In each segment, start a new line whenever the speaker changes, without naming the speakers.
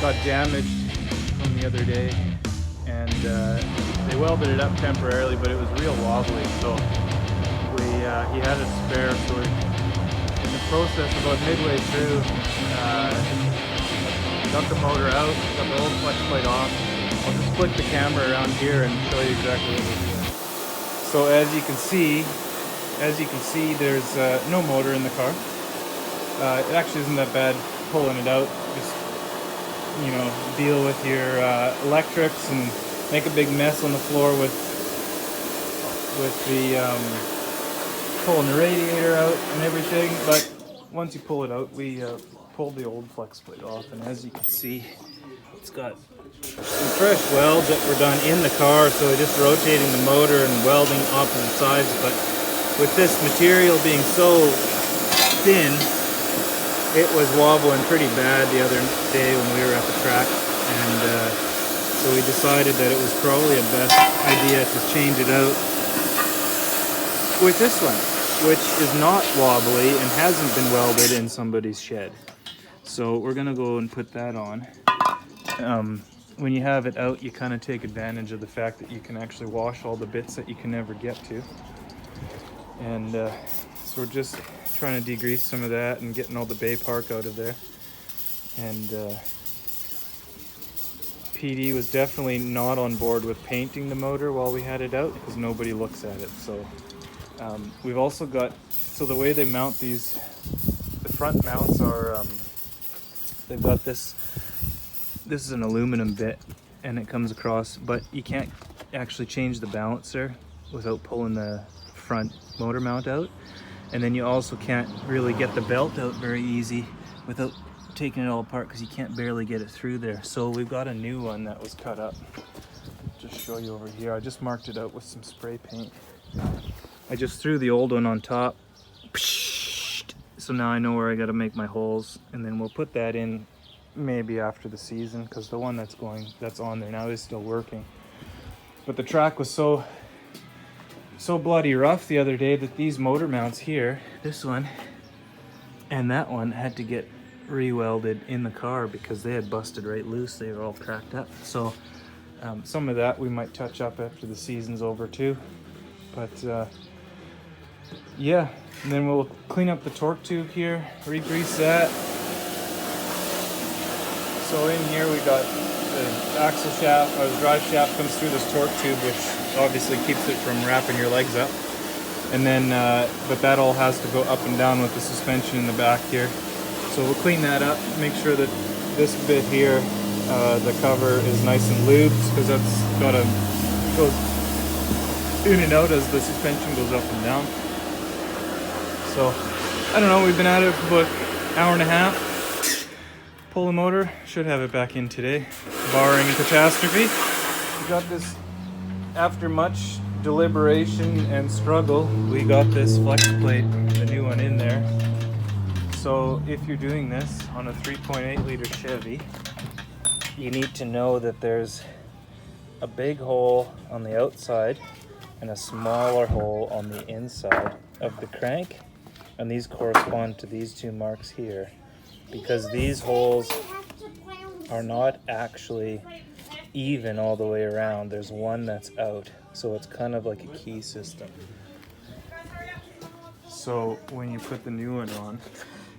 got damaged from the other day, and they welded it up temporarily, but it was real wobbly. So he had a spare, so we're in the process about midway through. Got the motor out, got the old flex plate off. I'll just flick the camera around here and show you exactly what we're doing. So as you can see, there's no motor in the car. It actually isn't that bad pulling it out. Just, you know, deal with your electrics and make a big mess on the floor with the pulling the radiator out and everything. But once you pull it out, we pulled the old flex plate off, and as you can see, it's got some fresh welds that were done in the car, so we're just rotating the motor and welding opposite sides. But with this material being so thin, it was wobbling pretty bad the other day when we were at the track, and so we decided that it was probably a best idea to change it out with this one, which is not wobbly and hasn't been welded in somebody's shed. So we're gonna go and put that on. When you have it out, you kind of take advantage of the fact that you can actually wash all the bits that you can never get to. And so we're just trying to degrease some of that and getting all the bay park out of there. And PD was definitely not on board with painting the motor while we had it out, because nobody looks at it. So we've also got, so the way they mount these, the front mounts are, they've got this is an aluminum bit, and it comes across, but you can't actually change the balancer without pulling the front motor mount out. And then you also can't really get the belt out very easy without taking it all apart, because you can't barely get it through there. So we've got a new one that was cut up. Just show you over here. I just marked it out with some spray paint. I just threw the old one on top. So now I know where I got to make my holes, and then we'll put that in maybe after the season, because the one that's on there now is still working. But the track was so bloody rough the other day that these motor mounts here, this one and that one, had to get re-welded in the car because they had busted right loose. They were all cracked up. So some of that we might touch up after the season's over too. But yeah, and then we'll clean up the torque tube here, re-grease that. So in here we got the axle shaft, or the drive shaft comes through this torque tube, which obviously keeps it from wrapping your legs up. And then, but that all has to go up and down with the suspension in the back here. So we'll clean that up, make sure that this bit here, the cover is nice and lubed, because that's got to go in and out as the suspension goes up and down. So, I don't know, we've been at it for about an hour and a half. Pull the motor, should have it back in today, barring a catastrophe. We got this, after much deliberation and struggle, we got this flex plate, the new one, in there. So if you're doing this on a 3.8 liter Chevy, you need to know that there's a big hole on the outside and a smaller hole on the inside of the crank, and these correspond to these two marks here, because these holes are not actually even all the way around. There's one that's out, so it's kind of like a key system. So when you put the new one on,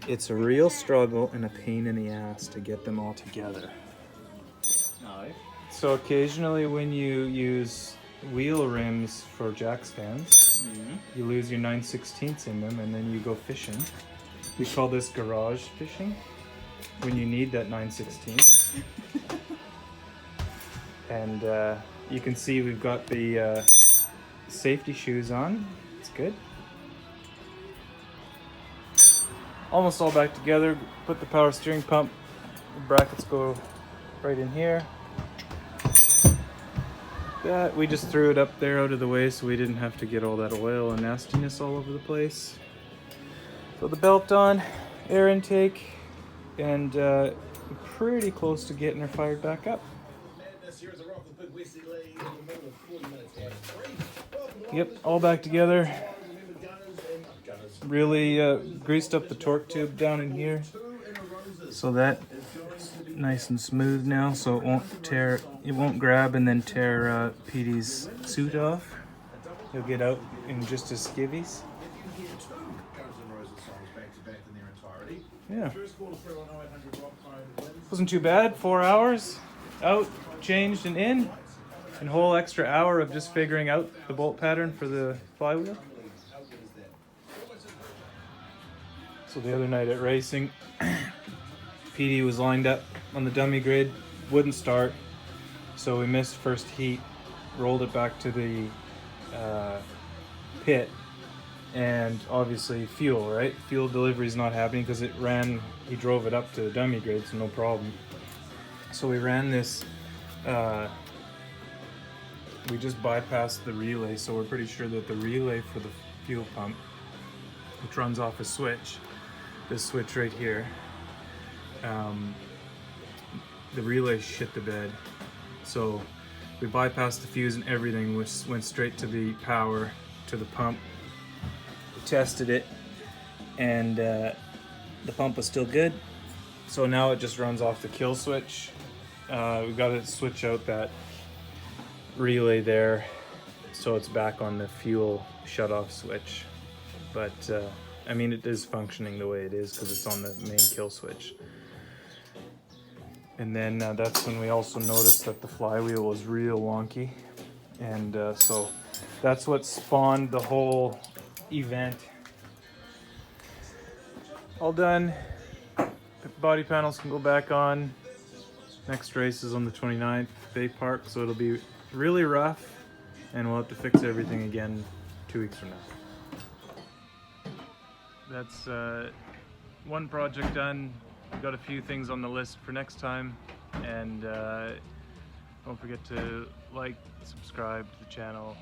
it's a real struggle and a pain in the ass to get them all together. So occasionally when you use wheel rims for jack stands, you lose your 9/16 in them, and then you go fishing. We call this garage fishing, when you need that 9/16. And you can see we've got the safety shoes on. It's good. Almost all back together. Put the power steering pump, the brackets go right in here. That we just threw it up there out of the way so we didn't have to get all that oil and nastiness all over the place. Put the belt on, air intake, and pretty close to getting her fired back up. Yep, all back together. Really greased up the torque tube down in here so that nice and smooth now, so it won't grab and then tear Petey's suit off. He'll get out in just his skivvies. Yeah. Wasn't too bad. 4 hours out, changed and in. And a whole extra hour of just figuring out the bolt pattern for the flywheel. So the other night at racing, PD was lined up on the dummy grid, wouldn't start. So we missed first heat, rolled it back to the pit. And obviously fuel, right? Fuel delivery is not happening because he drove it up to the dummy grade, so no problem. So we ran this, we just bypassed the relay, so we're pretty sure that the relay for the fuel pump, which runs off a switch, this switch right here, the relay shit the bed. So we bypassed the fuse and everything, which went straight to the power, to the pump. Tested it, and the pump was still good, so now it just runs off the kill switch. We got to switch out that relay there so it's back on the fuel shut-off switch, but I mean, it is functioning the way it is because it's on the main kill switch. And then that's when we also noticed that the flywheel was real wonky, and so that's what spawned the whole event. All done. Body panels can go back on. Next race is on the 29th, Bay Park, so it'll be really rough, and we'll have to fix everything again 2 weeks from now. That's one project done. We've got a few things on the list for next time, and don't forget to like, subscribe to the channel.